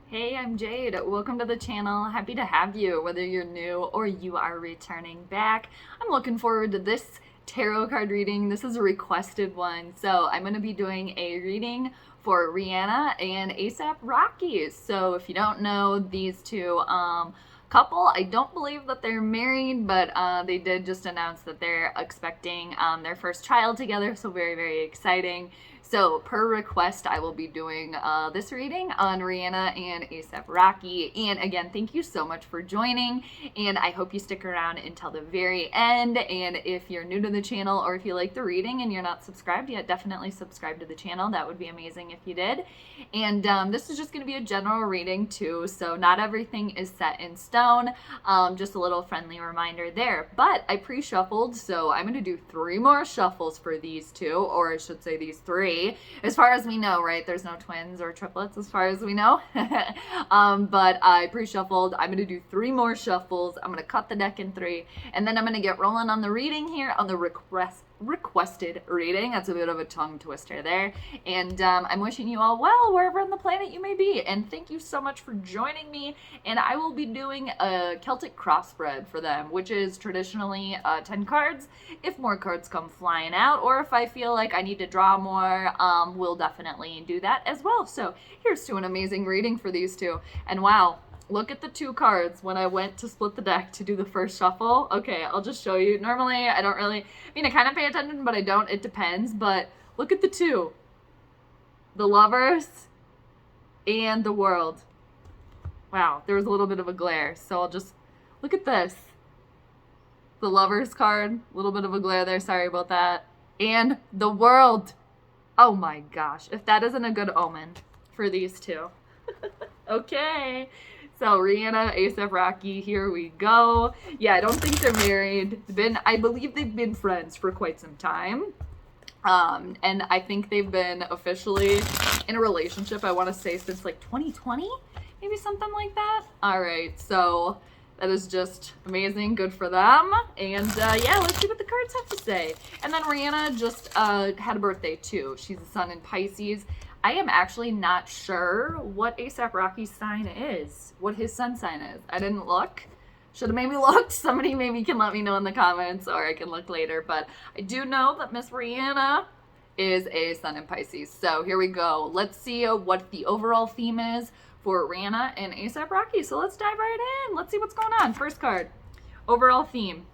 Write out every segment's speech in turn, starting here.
Hey, I'm Jade. Welcome to the channel. Happy to have you, whether you're new or you are returning back. I'm looking forward to this tarot card reading. This is a requested one, so I'm going to be doing a reading for Rihanna and A$AP Rocky. So if you don't know these two couple, I don't believe that they're married, but they did just announce that they're expecting their first child together, so very, very exciting. So per request, I will be doing this reading on Rihanna and A$AP Rocky. And again, thank you so much for joining, and I hope you stick around until the very end. And if you're new to the channel, or if you like the reading and you're not subscribed yet, definitely subscribe to the channel. That would be amazing if you did. And this is just going to be a general reading too, so not everything is set in stone. Just a little friendly reminder there. But I pre-shuffled, so I'm going to do 3 more shuffles for these two, or I should say these 3. As far as we know, right? There's no twins or triplets as far as we know. But I pre-shuffled. I'm going to do 3 more shuffles. I'm going to cut the deck in 3. And then I'm going to get rolling on the reading here, on the requested reading. That's a bit of a tongue twister there. And I'm wishing you all well, wherever on the planet you may be. And thank you so much for joining me. And I will be doing a Celtic crossbred for them, which is traditionally 10 cards. If more cards come flying out, or if I feel like I need to draw more, we'll definitely do that as well. So here's to an amazing reading for these two. And wow, look at the 2 cards when I went to split the deck to do the first shuffle. Okay, I'll just show you. Normally, I don't really, I kind of pay attention, but I don't. It depends. But look at the 2. The Lovers and the World. Wow, there was a little bit of a glare. So I'll just, look at this. The Lovers card, a little bit of a glare there. Sorry about that. And the World. Oh my gosh, if that isn't a good omen for these two. Okay, so Rihanna, A$AP Rocky, here we go. Yeah, I don't think they're married. I believe they've been friends for quite some time. And I think they've been officially in a relationship, I want to say, since like 2020, maybe something like that. All right, so that is just amazing. Good for them. And yeah, let's see what the cards have to say. And then Rihanna just had a birthday too. She's a sun in Pisces. I am actually not sure what A$AP Rocky's sign is, what his sun sign is. I didn't look. Should have maybe looked. Somebody maybe can let me know in the comments, or I can look later. But I do know that Miss Rihanna is a sun in Pisces. So here we go. Let's see what the overall theme is for Rihanna and A$AP Rocky. So let's dive right in. Let's see what's going on. First card, overall theme.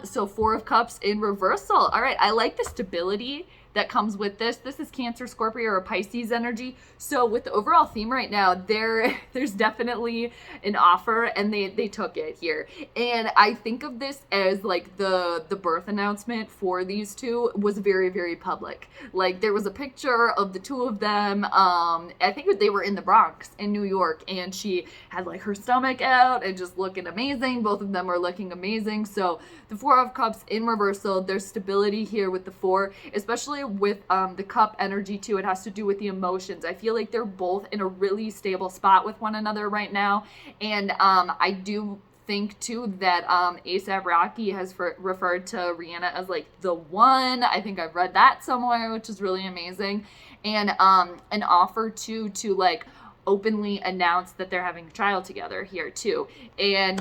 So 4 of Cups in reversal. All right, I like the stability that comes with this. This is Cancer, Scorpio, or Pisces energy. So with the overall theme right now, there's definitely an offer, and they took it here. And I think of this as like the birth announcement for these two was very, very public. Like there was a picture of the 2 of them. I think they were in the Bronx in New York, and she had like her stomach out and just looking amazing. Both of them were looking amazing. So the 4 of Cups in reversal, there's stability here with the 4, especially with the cup energy too. It has to do with the emotions. I feel like they're both in a really stable spot with one another right now. And I do think too that A$AP Rocky has referred to Rihanna as like the one. I think I've read that somewhere, which is really amazing. And an offer too to like openly announce that they're having a child together here too. And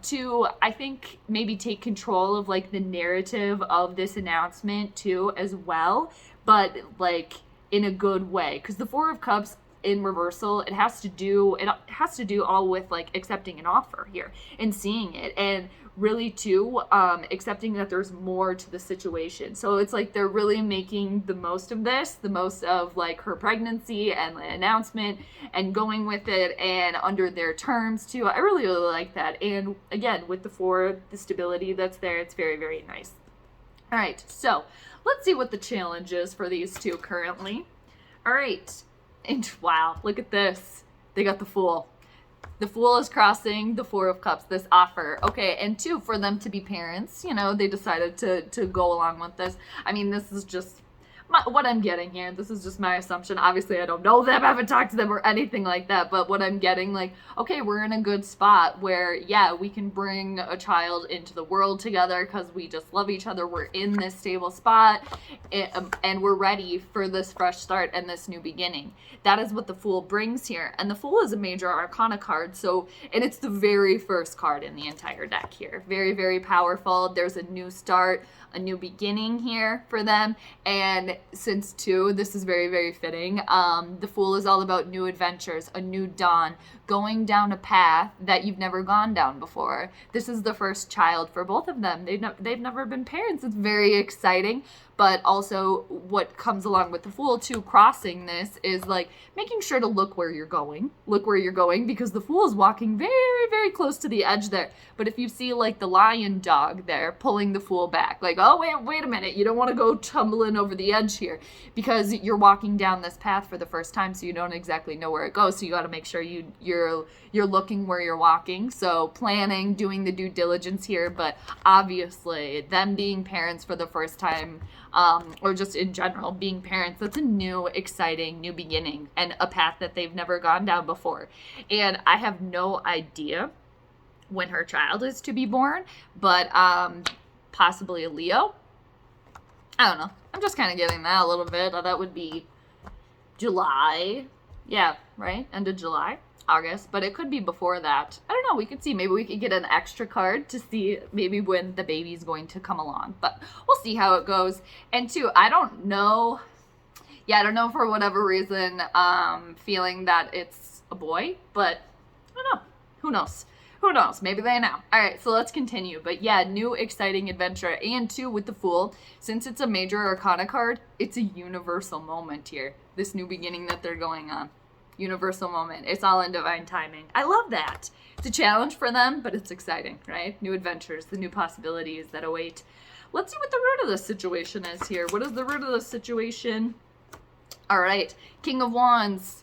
to, I think, maybe take control of like the narrative of this announcement too as well, but like in a good way. Because the 4 of Cups in reversal, it has to do all with like accepting an offer here and seeing it, and really too accepting that there's more to the situation. So it's like they're really making the most of this, the most of like her pregnancy and the announcement, and going with it and under their terms too. I really, really like that. And again, with the 4, the stability that's there, it's very, very nice. All right, so let's see what the challenge is for these two currently. All right, and wow, look at this. They got the Fool. The Fool is crossing the 4 of Cups, this offer. Okay, and 2, for them to be parents, you know, they decided to go along with this. I mean, this is just, what I'm getting here, this is just my assumption. Obviously, I don't know them, I haven't talked to them or anything like that, but what I'm getting, like, okay, we're in a good spot where, yeah, we can bring a child into the world together because we just love each other. We're in this stable spot, and we're ready for this fresh start and this new beginning. That is what the Fool brings here. And the Fool is a major arcana card, so, and it's the very first card in the entire deck here. Very, very powerful. There's a new start, a new beginning here for them. And since too, this is very, very fitting. The Fool is all about new adventures, a new dawn, going down a path that you've never gone down before. This is the first child for both of them. They've never been parents. It's very exciting. But also what comes along with the Fool too, crossing this, is like making sure to look where you're going. Look where you're going, because the Fool is walking very, very close to the edge there. But if you see like the lion dog there pulling the Fool back, like, oh, wait a minute, you don't want to go tumbling over the edge here, because you're walking down this path for the first time, so you don't exactly know where it goes. So you got to make sure you're looking where you're walking. So planning, doing the due diligence here, but obviously them being parents for the first time, or just in general being parents, that's a new, exciting, new beginning and a path that they've never gone down before. And I have no idea when her child is to be born, but possibly a Leo. I don't know. I'm just kind of getting that a little bit. That would be July. Yeah, right? End of July. August, but it could be before that. I don't know. We could see. Maybe we could get an extra card to see maybe when the baby's going to come along, but we'll see how it goes. And two, I don't know. Yeah, I don't know, for whatever reason, feeling that it's a boy, but I don't know. Who knows? Who knows? Maybe they know. All right, so let's continue. But yeah, new exciting adventure. And two, with the Fool, since it's a major arcana card, it's a universal moment here. This new beginning that they're going on. Universal moment. It's all in divine timing. I love that. It's a challenge for them, but it's exciting, right? New adventures, the new possibilities that await. Let's see what the root of the situation is here. What is the root of the situation? All right. King of Wands.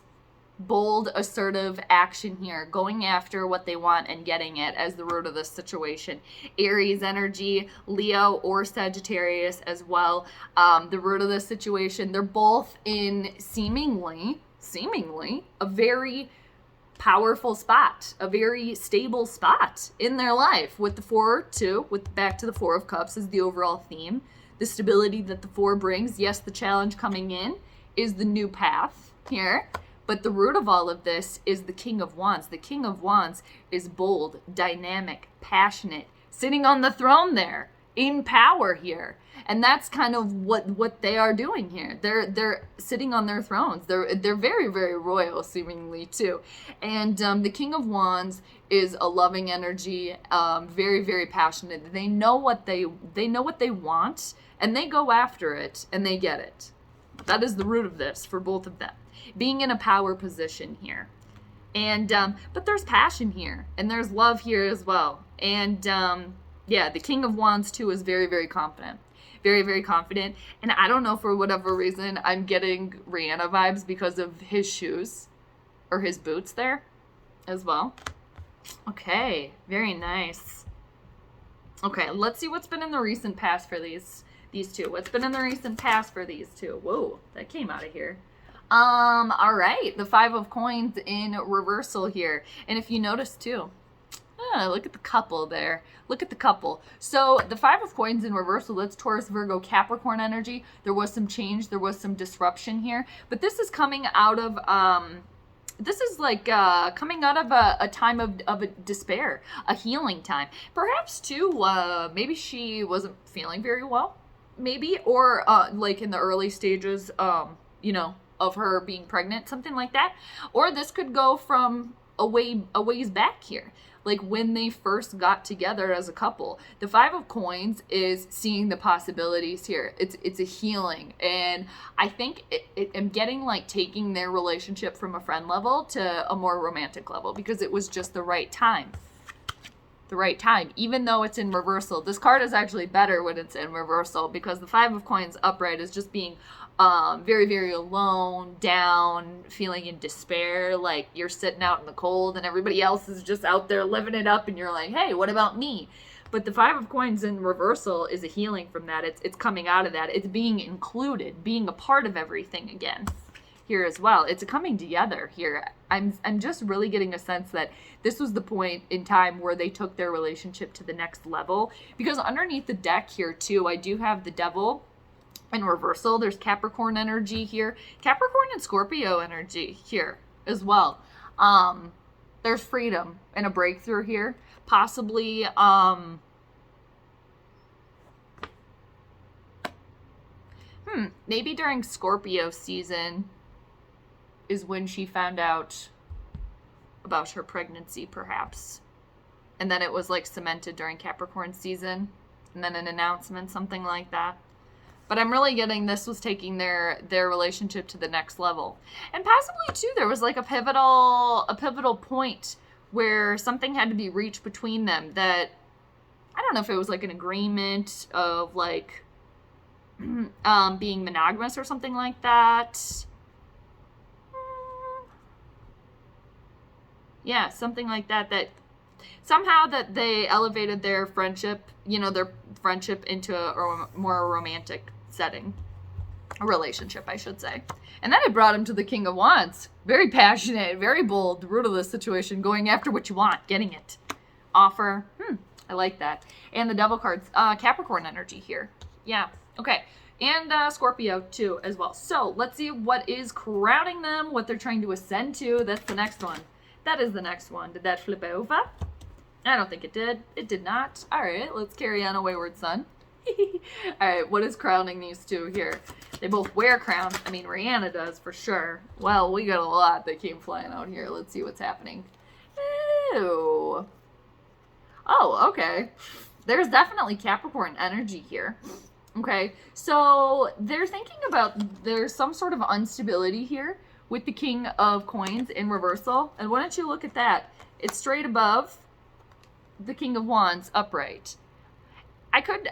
Bold, assertive action here. Going after what they want and getting it as the root of the situation. Aries energy, Leo or Sagittarius as well. The root of the situation. They're both in seemingly a very powerful spot, a very stable spot in their life. With the 4 too, with back to the 4 of Cups is the overall theme. The stability that the 4 brings. Yes, the challenge coming in is the new path here. But the root of all of this is the King of Wands. The King of Wands is bold, dynamic, passionate, sitting on the throne there, in power here. And that's kind of what they are doing here. They're sitting on their thrones. They're very, very royal, seemingly too. And the King of Wands is a loving energy, very, very passionate. They know what they want, and they go after it, and they get it. That is the root of this for both of them, being in a power position here. And but there's passion here, and there's love here as well. And yeah, the King of Wands too is very, very confident. Very, very confident. And I don't know, for whatever reason, I'm getting Rihanna vibes because of his shoes or his boots there as well. Okay, very nice. Okay, let's see what's been in the recent past for these two. What's been in the recent past for these two? Whoa, that came out of here. All right, the 5 of Coins in reversal here. And if you notice too, look at the couple there. Look at the couple. So the 5 of Coins in reversal, that's Taurus, Virgo, Capricorn energy. There was some change. There was some disruption here. But this is coming out of, this is like coming out of a time of a despair, a healing time. Perhaps too, maybe she wasn't feeling very well, maybe. Or like in the early stages, you know, of her being pregnant, something like that. Or this could go from a ways back here, like when they first got together as a couple. The 5 of Coins is seeing the possibilities here. It's a healing, and I think I'm getting like taking their relationship from a friend level to a more romantic level, because it was just the right time. The right time, even though it's in reversal. This card is actually better when it's in reversal, because the 5 of Coins upright is just being very, very alone, down, feeling in despair, like you're sitting out in the cold and everybody else is just out there living it up, and you're like, hey, what about me? But the Five of Coins in reversal is a healing from that. It's coming out of that. It's being included, being a part of everything again here as well. It's a coming together here. I'm just really getting a sense that this was the point in time where they took their relationship to the next level. Because underneath the deck here too, I do have the Devil in reversal. There's Capricorn energy here. Capricorn and Scorpio energy here as well. There's freedom and a breakthrough here. Possibly, maybe during Scorpio season is when she found out about her pregnancy, perhaps. And then it was like cemented during Capricorn season. And then an announcement, something like that. But I'm really getting this was taking their relationship to the next level. And possibly, too, there was like a pivotal point where something had to be reached between them that, I don't know if it was like an agreement of like being monogamous or something like that. Yeah, something like that, that somehow that they elevated their friendship, their friendship into a more romantic setting. A relationship, I should say. And then it brought him to the King of Wands. Very passionate, very bold, root of the situation, going after what you want, getting it. Offer. I like that. And the Devil cards. Capricorn energy here. Yeah. Okay. And Scorpio too as well. So let's see what is crowning them, what they're trying to ascend to. That's the next one. That is the next one. Did that flip over? I don't think it did. It did not. All right, let's carry on, a wayward son. All right, what is crowning these two here? They both wear crowns. I mean, Rihanna does for sure. Well, we got a lot that came flying out here. Let's see what's happening. Ew. Oh, okay. There's definitely Capricorn energy here. Okay, so they're thinking about there's some sort of instability here with the King of Coins in reversal. And why don't you look at that? It's straight above the King of Wands upright. I could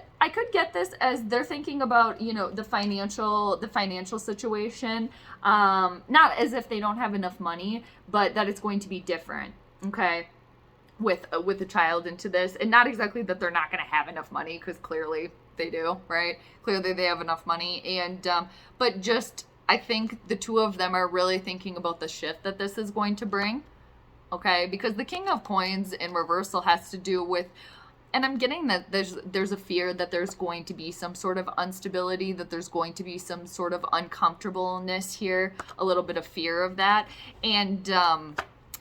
get this as they're thinking about, the financial situation. Not as if they don't have enough money, but that it's going to be different. Okay. With a child into this, and not exactly that they're not going to have enough money, because clearly they do, right? Clearly they have enough money. And, but just, I think the two of them are really thinking about the shift that this is going to bring. Okay. Because the King of Coins in reversal has to do with, and I'm getting that there's a fear that there's going to be some sort of instability, that there's going to be some sort of uncomfortableness here, a little bit of fear of that. And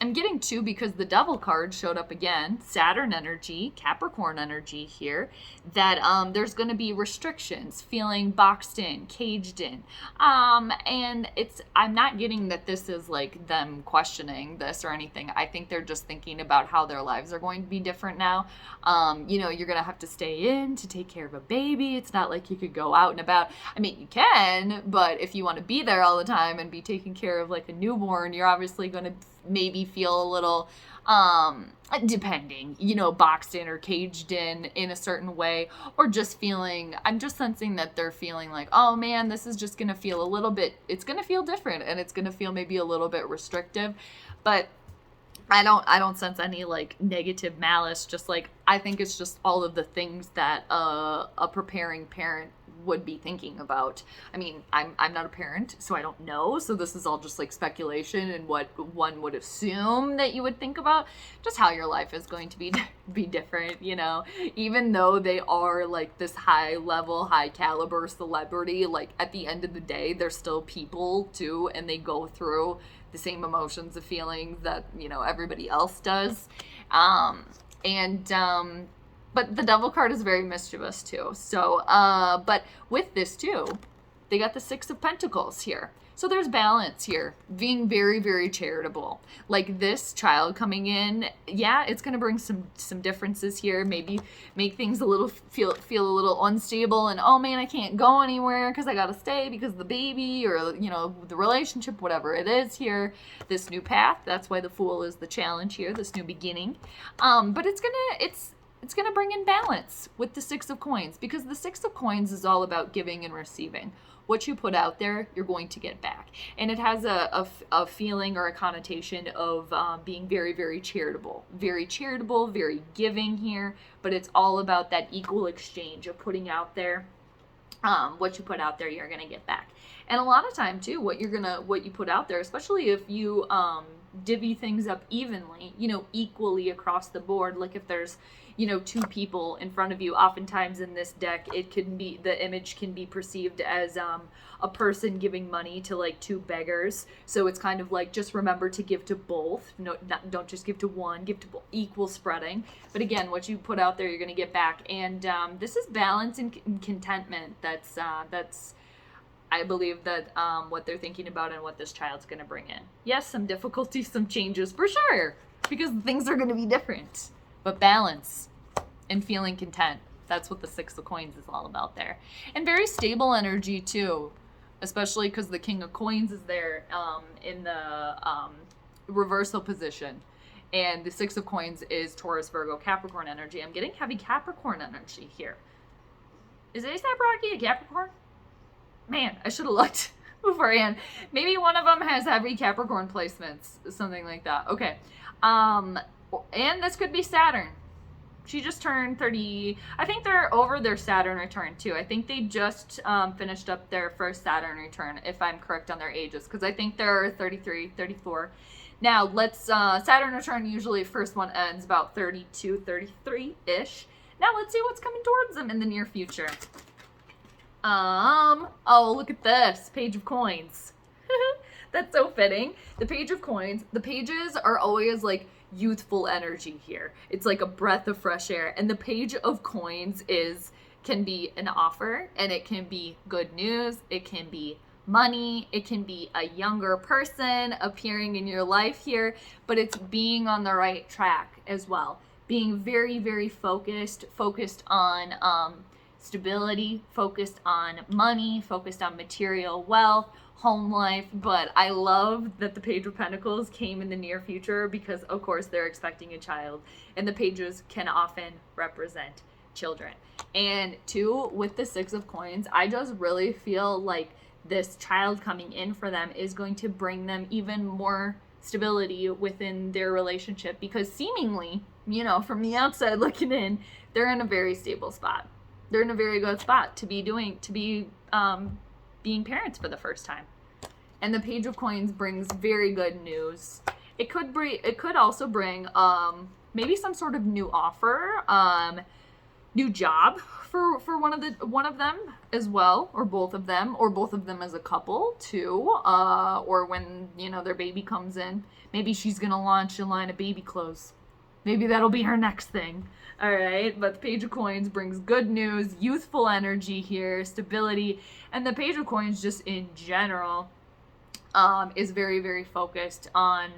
I'm getting two because the Devil card showed up again, Saturn energy, Capricorn energy here, that there's going to be restrictions, feeling boxed in, caged in. And I'm not getting that this is like them questioning this or anything. I think they're just thinking about how their lives are going to be different now. You're going to have to stay in to take care of a baby. It's not like you could go out and about. I mean, you can, but if you want to be there all the time and be taking care of like a newborn, you're obviously going to maybe feel a little depending, boxed in or caged in a certain way, or just feeling, I'm just sensing that they're feeling like, oh man, this is just going to feel a little bit, it's going to feel different, and it's going to feel maybe a little bit restrictive. But I don't sense any like negative malice, just like, I think it's just all of the things that a preparing parent would be thinking about. I mean, I'm not a parent, so I don't know. So this is all just like speculation and what one would assume that you would think about, just how your life is going to be different, even though they are like this high level, high caliber celebrity, like at the end of the day, they're still people too, and they go through the same emotions and feelings that, everybody else does. But the Devil card is very mischievous too. So, but with this too, they got the Six of Pentacles here. So there's balance here, being very, very charitable. Like this child coming in, yeah, it's going to bring some differences here. Maybe make things a little, feel a little unstable, and oh man, I can't go anywhere because I got to stay because of the baby, or, the relationship, whatever it is here. This new path, that's why the Fool is the challenge here, this new beginning. But it's going to bring in balance with the Six of Coins, because the Six of Coins is all about giving and receiving. what you put out there, you're going to get back. And it has a feeling or a connotation of being very, very charitable, very giving here, but it's all about that equal exchange of putting out there. What you put out there, you're gonna get back. And a lot of time too, what you put out there, especially if you divvy things up evenly, equally across the board. Like if there's, two people in front of you, oftentimes in this deck, the image can be perceived as a person giving money to like two beggars. So it's kind of like, just remember to give to both. No, don't just give to one, give to both, equal spreading. But again, what you put out there, you're going to get back. And this is balance and contentment. That's I believe that what they're thinking about and what this child's going to bring in. Yes, some difficulties, some changes for sure, because things are going to be different. But balance and feeling content, that's what the Six of Coins is all about there. And very stable energy too, especially because the King of Coins is there in the reversal position. And the Six of Coins is Taurus, Virgo, Capricorn energy. I'm getting heavy Capricorn energy here. Is A$AP Rocky a Capricorn? Man, I should have looked beforehand. Maybe one of them has heavy Capricorn placements, something like that. Okay. And this could be Saturn. She just turned 30. I think they're over their Saturn return too. I think they just finished up their first Saturn return, if I'm correct on their ages, because I think they're 33, 34. Now, Saturn return, usually first one ends about 32, 33-ish. Now, let's see what's coming towards them in the near future. Oh, look at this. Page of Coins. That's so fitting. The Page of Coins. The pages are always like youthful energy here. It's like a breath of fresh air. And the Page of Coins can be an offer, and it can be good news. It can be money. It can be a younger person appearing in your life here, but it's being on the right track as well. Being very, very focused on stability, focused on money, focused on material wealth, home life. But I love that the Page of Pentacles came in the near future because, of course, they're expecting a child, and the pages can often represent children. And two, with the Six of Coins, I just really feel like this child coming in for them is going to bring them even more stability within their relationship, because seemingly, from the outside looking in, they're in a very stable spot. They're in a very good spot to be being parents for the first time. And the Page of Coins brings very good news. It could also bring maybe some sort of new offer, new job for one of them as well, or both of them as a couple too, or when their baby comes in, maybe she's gonna launch a line of baby clothes. Maybe that'll be her next thing. All right, but the Page of Coins brings good news, youthful energy here, stability, and the Page of Coins just in general is very, very focused on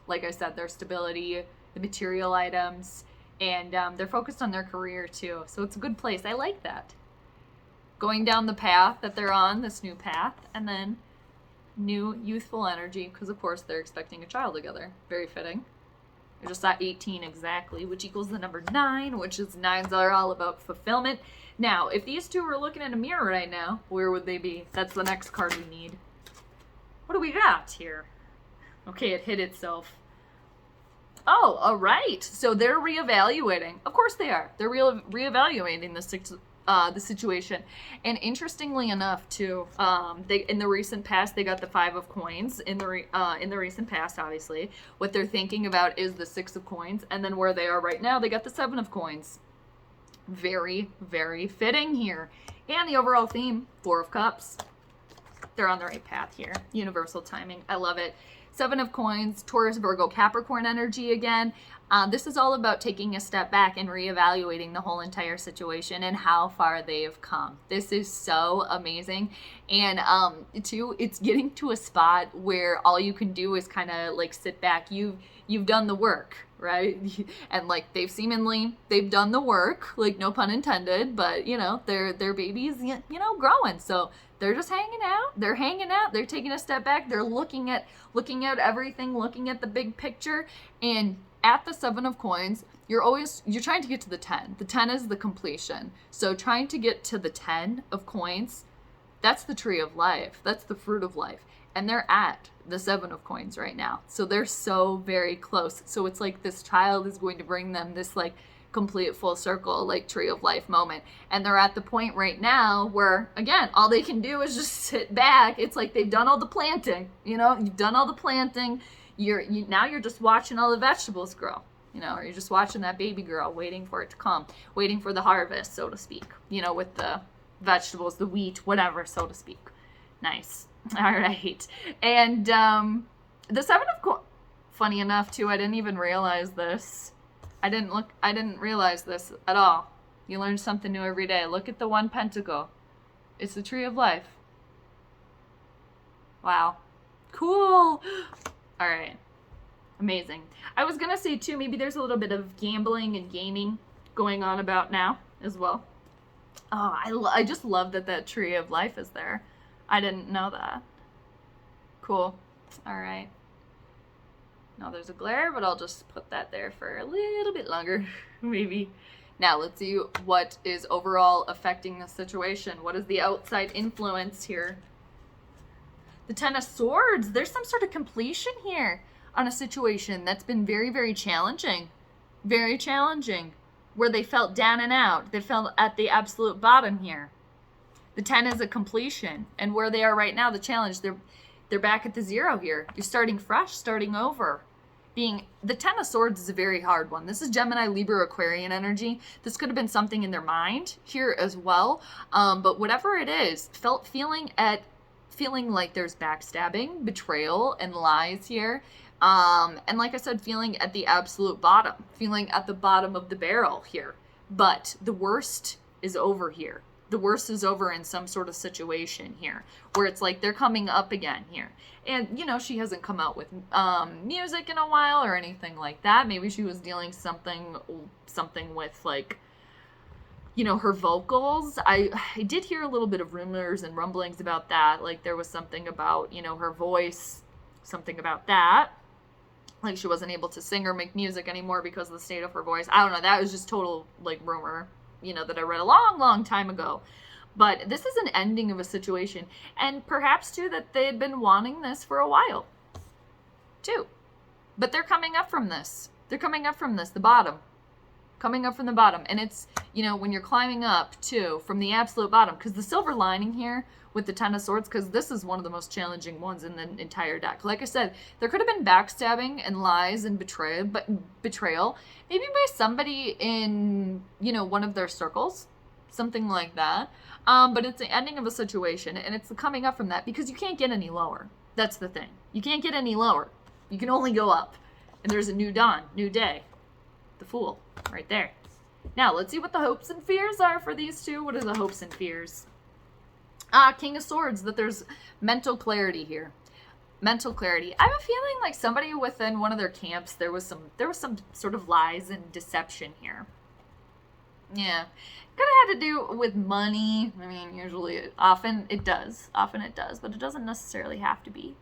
like I said, their stability, the material items, and they're focused on their career too. So it's a good place. I like that. Going down the path that they're on, this new path, and then new youthful energy, because of course they're expecting a child together. Very fitting. They're just at 18 exactly, which equals the number 9, which is 9s are all about fulfillment. Now, if these two were looking in a mirror right now, where would they be? That's the next card we need. What do we got here? Okay, it hid itself. Oh, all right. So they're reevaluating. Of course they are. They're reevaluating the situation. And interestingly enough, too, in the recent past, they got the 5 of Coins. In the recent past, obviously, what they're thinking about is the 6 of Coins, and then where they are right now, they got the 7 of Coins. Very, very fitting here. And the overall theme, 4 of Cups. They're on the right path here. Universal timing. I love it. 7 of Coins, Taurus, Virgo, Capricorn energy again. This is all about taking a step back and reevaluating the whole entire situation and how far they have come. This is so amazing. And two, it's getting to a spot where all you can do is kind of like sit back. You've done the work, right? And like they've done the work, like no pun intended, but their baby's growing. So they're just hanging out. They're hanging out. They're taking a step back. They're looking at everything, looking at the big picture. And at the 7 of Coins, you're trying to get to the 10. The 10 is the completion. So trying to get to the 10 of Coins That's the tree of life. That's the fruit of life. And they're at the 7 of coins right now. So they're so very close. So it's like this child is going to bring them this like complete full circle, like tree of life moment. And they're at the point right now where, again, all they can do is just sit back. It's like they've done all the planting, you know, you've done all the planting. Now you're just watching all the vegetables grow, you know, or you're just watching that baby grow, waiting for it to come, waiting for the harvest, so to speak, you know, with the vegetables, the wheat, whatever, so to speak. Nice. All right. And the 7 of coins, funny enough too, I didn't even realize this. I didn't realize this at all. You learn something new every day. Look at the 1 pentacle. It's the tree of life. Wow. Cool. All right. Amazing. I was going to say too, maybe there's a little bit of gambling and gaming going on about now as well. Oh, I just love that tree of life is there. I didn't know that. Cool. All right. Now there's a glare, but I'll just put that there for a little bit longer, maybe. Now let's see what is overall affecting the situation. What is the outside influence here? The 10 of Swords. There's some sort of completion here on a situation that's been very, very challenging. Very challenging. Where they felt down and out. They felt at the absolute bottom here. The 10 is a completion. And where they are right now, the challenge, they're back at the 0 here. You're starting fresh, starting over. The 10 of Swords is a very hard one. This is Gemini, Libra, Aquarian energy. This could have been something in their mind here as well. But whatever it is, feeling like there's backstabbing, betrayal, and lies here. And like I said, feeling at the absolute bottom. Feeling at the bottom of the barrel here. But the worst is over here. The worst is over in some sort of situation here where it's like they're coming up again here. And, you know, she hasn't come out with music in a while or anything like that. Maybe she was dealing something with, like, you know, her vocals. I did hear a little bit of rumors and rumblings about that. Like, there was something about, you know, her voice, something about that. Like, she wasn't able to sing or make music anymore because of the state of her voice. I don't know. That was just total, like, rumor, you know, that I read a long, long time ago. But this is an ending of a situation. And perhaps, too, that they had been wanting this for a while, too. But they're coming up from this. They're coming up from this, the bottom. Coming up from the bottom. And it's, you know, when you're climbing up, too, from the absolute bottom. Because the silver lining here with the 10 of Swords, because this is one of the most challenging ones in the entire deck. Like I said, there could have been backstabbing and lies and betrayal. Maybe by somebody in, you know, one of their circles. Something like that. But it's the ending of a situation, and it's the coming up from that, because you can't get any lower. That's the thing. You can't get any lower. You can only go up. And there's a new dawn, new day. The Fool, right there. Now, let's see what the hopes and fears are for these two. What are the hopes and fears? King of Swords, that there's mental clarity here. Mental clarity. I have a feeling like somebody within one of their camps, there was some sort of lies and deception here. Yeah. Could have had to do with money. I mean, often it does, but it doesn't necessarily have to be.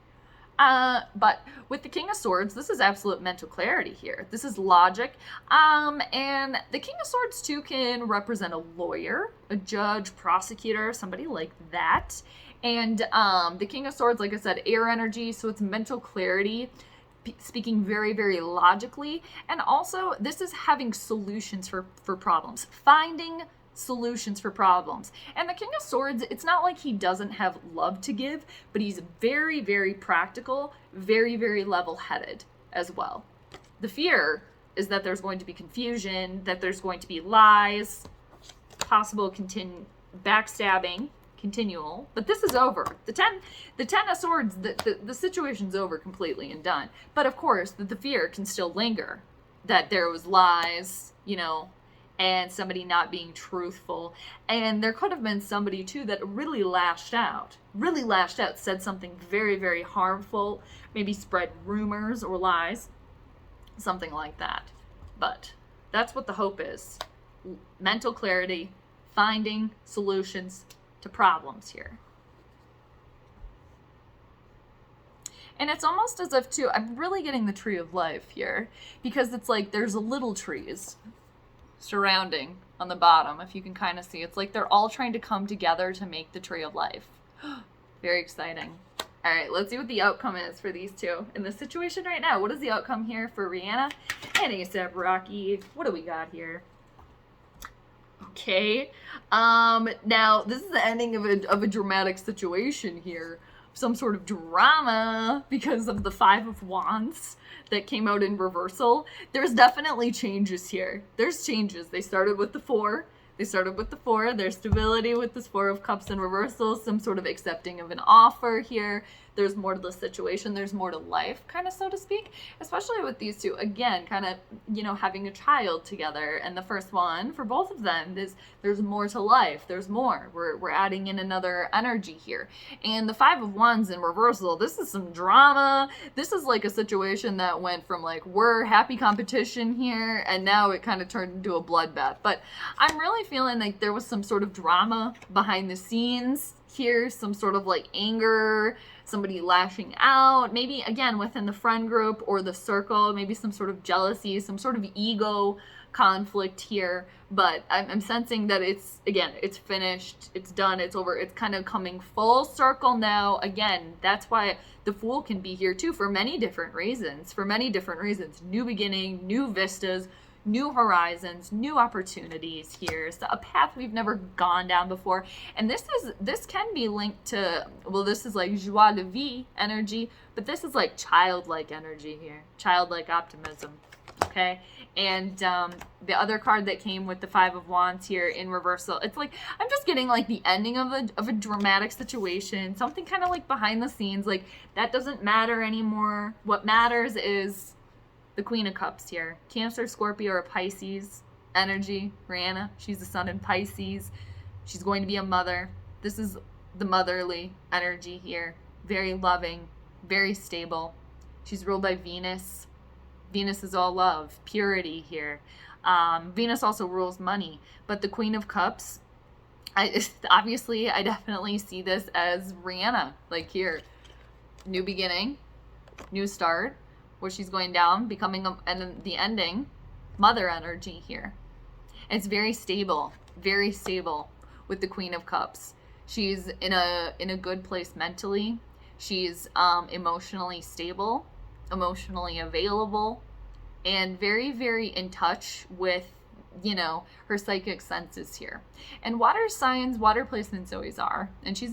But with the King of Swords, this is absolute mental clarity here. This is logic. And the King of Swords too can represent a lawyer, a judge, prosecutor, somebody like that. And the King of Swords, like I said, air energy, so it's mental clarity, speaking very, very logically. And also, this is having solutions for problems, finding solutions for problems. And the King of Swords, it's not like he doesn't have love to give, but he's very, very practical, very, very level-headed as well. The fear is that there's going to be confusion, that there's going to be lies, possible backstabbing, continual, but this is over. The 10 of Swords, the situation's over completely and done. But of course, the fear can still linger, that there was lies, you know, and somebody not being truthful. And there could have been somebody too that really lashed out, said something very, very harmful, maybe spread rumors or lies, something like that. But that's what the hope is. Mental clarity, finding solutions to problems here. And it's almost as if too, I'm really getting the tree of life here, because it's like there's a little trees surrounding on the bottom, if you can kind of see. It's like they're all trying to come together to make the tree of life. Very exciting. All right, let's see what the outcome is for these two in this situation right now. What is the outcome here for Rihanna and A$AP Rocky? What do we got here? Okay. Now this is the ending of a dramatic situation here. Some sort of drama because of the Five of Wands that came out in reversal. There's definitely changes here. There's changes. They started with the Four. There's stability with this Four of Cups in reversal, some sort of accepting of an offer here. There's more to the situation. There's more to life, kind of, so to speak, especially with these two. Again, kind of, you know, having a child together. And the first one, for both of them, there's more to life. There's more. We're adding in another energy here. And the Five of Wands in reversal, this is some drama. This is like a situation that went from like, we're happy competition here, and now it kind of turned into a bloodbath. But I'm really feeling like there was some sort of drama behind the scenes here, some sort of like anger, somebody lashing out, maybe again within the friend group or the circle, maybe some sort of jealousy, some sort of ego conflict here. But I'm sensing that it's finished, it's done, it's over, it's kind of coming full circle now. Again, that's why the Fool can be here too, for many different reasons. New beginning, new vistas, new horizons, new opportunities here. So a path we've never gone down before. And this can be linked to, well, this is like joie de vivre energy, but this is like childlike energy here, childlike optimism. Okay. And the other card that came with the Five of Wands here in reversal, it's like, I'm just getting like the ending of a dramatic situation, something kind of like behind the scenes, like that doesn't matter anymore. What matters is the Queen of Cups here. Cancer, Scorpio, or Pisces energy. Rihanna, she's the sun in Pisces. She's going to be a mother. This is the motherly energy here. Very loving, very stable. She's ruled by Venus. Venus is all love, purity here. Venus also rules money. But the Queen of Cups, obviously, I definitely see this as Rihanna. Like here, new beginning, new start, where she's going down, becoming and the ending, mother energy here. It's very stable with the Queen of Cups. She's in a good place mentally. She's emotionally stable, emotionally available, and very, very in touch with, you know, her psychic senses here. And water signs, water placements always are. And she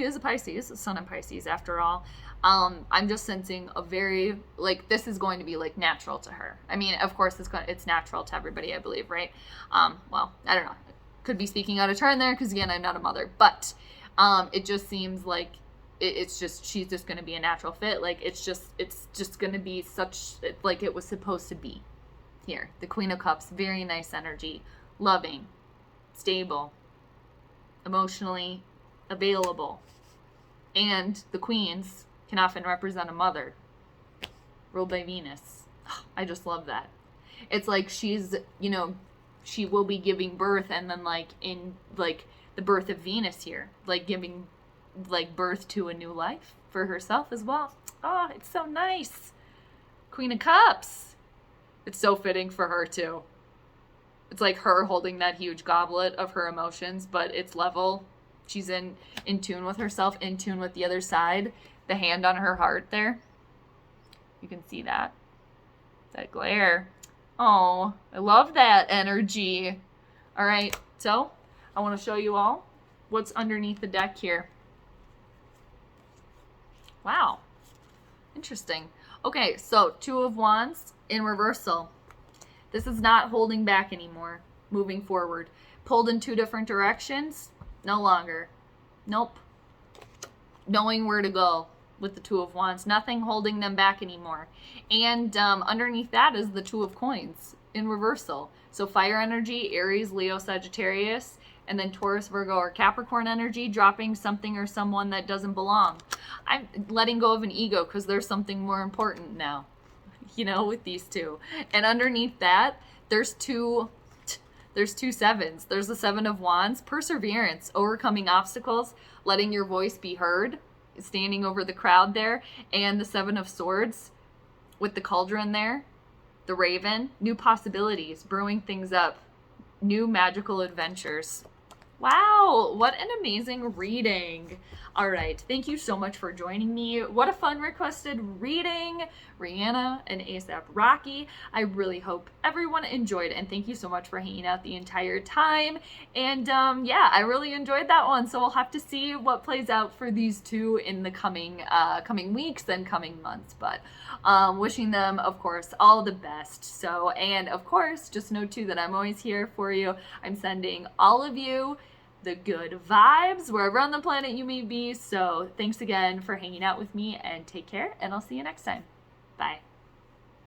is a Pisces, a sun in Pisces after all. I'm just sensing a very, like, this is going to be like natural to her. I mean, of course it's natural to everybody, I believe, right? Well, I don't know. Could be speaking out of turn there, because again, I'm not a mother, but it just seems like she's just going to be a natural fit. Like it's just going to be such, like it was supposed to be here. The Queen of Cups, very nice energy, loving, stable, emotionally available. And the Queens can often represent a mother, ruled by Venus. I just love that. It's like she's, you know, she will be giving birth, and then like in like the birth of Venus here, like giving like birth to a new life for herself as well. Oh, it's so nice. Queen of Cups. It's so fitting for her too. It's like her holding that huge goblet of her emotions, but it's level. She's in tune with herself, in tune with the other side. The hand on her heart there. You can see that. That glare. Oh, I love that energy. All right, so I want to show you all what's underneath the deck here. Wow. Interesting. Okay, so Two of Wands in reversal. This is not holding back anymore. Moving forward. Pulled in two different directions. No longer. Nope. Knowing where to go with the Two of Wands. Nothing holding them back anymore. And underneath that is the Two of Coins in reversal. So fire energy, Aries, Leo, Sagittarius, and then Taurus, Virgo, or Capricorn energy, dropping something or someone that doesn't belong. I'm letting go of an ego because there's something more important now, you know, with these two. And underneath that, there's two sevens. There's the Seven of Wands, perseverance, overcoming obstacles, letting your voice be heard, standing over the crowd there, and the Seven of Swords with the cauldron there, the raven, new possibilities, brewing things up, new magical adventures. Wow, what an amazing reading. All right, thank you so much for joining me. What a fun requested reading, Rihanna and A$AP Rocky. I really hope everyone enjoyed, and thank you so much for hanging out the entire time. And yeah, I really enjoyed that one. So we'll have to see what plays out for these two in the coming weeks and coming months. But wishing them, of course, all the best. So, and of course, just know too that I'm always here for you. I'm sending all of you the good vibes wherever on the planet you may be. So thanks again for hanging out with me, and take care, and I'll see you next time. Bye.